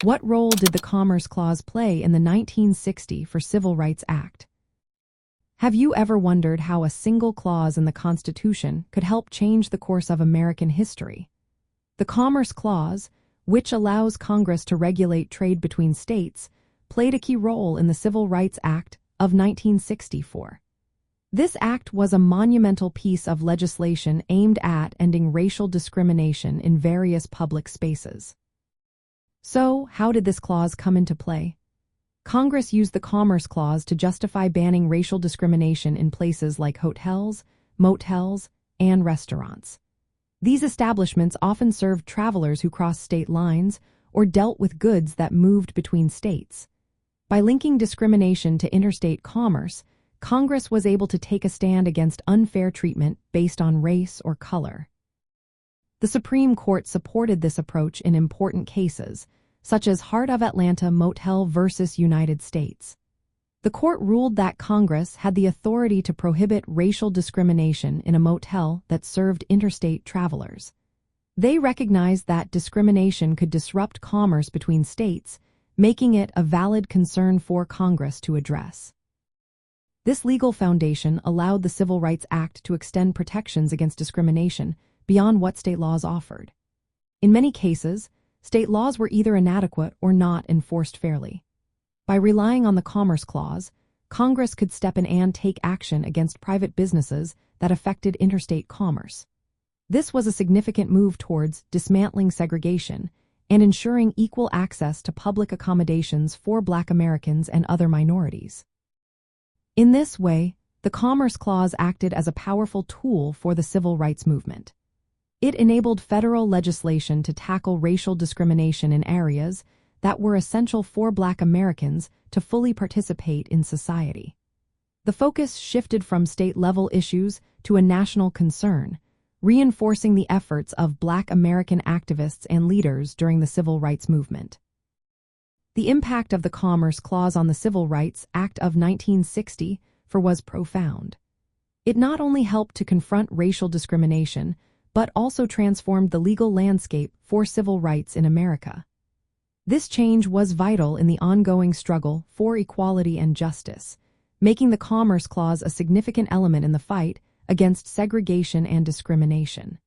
What role did the Commerce Clause play in the 1960 for Civil Rights Act? Have you ever wondered how a single clause in the Constitution could help change the course of American history? The Commerce Clause, which allows Congress to regulate trade between states, played a key role in the Civil Rights Act of 1964. This act was a monumental piece of legislation aimed at ending racial discrimination in various public spaces. So, how did this clause come into play? Congress used the Commerce Clause to justify banning racial discrimination in places like hotels, motels, and restaurants. These establishments often served travelers who crossed state lines or dealt with goods that moved between states. By linking discrimination to interstate commerce, Congress was able to take a stand against unfair treatment based on race or color. The Supreme Court supported this approach in important cases, such as Heart of Atlanta Motel versus United States. The court ruled that Congress had the authority to prohibit racial discrimination in a motel that served interstate travelers. They recognized that discrimination could disrupt commerce between states, making it a valid concern for Congress to address. This legal foundation allowed the Civil Rights Act to extend protections against discrimination beyond what state laws offered. In many cases, state laws were either inadequate or not enforced fairly. By relying on the Commerce Clause, Congress could step in and take action against private businesses that affected interstate commerce. This was a significant move towards dismantling segregation and ensuring equal access to public accommodations for Black Americans and other minorities. In this way, the Commerce Clause acted as a powerful tool for the civil rights movement. It enabled federal legislation to tackle racial discrimination in areas that were essential for Black Americans to fully participate in society. The focus shifted from state-level issues to a national concern, reinforcing the efforts of Black American activists and leaders during the civil rights movement. The impact of the Commerce Clause on the Civil Rights Act of 1960 was profound. It not only helped to confront racial discrimination, but also transformed the legal landscape for civil rights in America. This change was vital in the ongoing struggle for equality and justice, making the Commerce Clause a significant element in the fight against segregation and discrimination.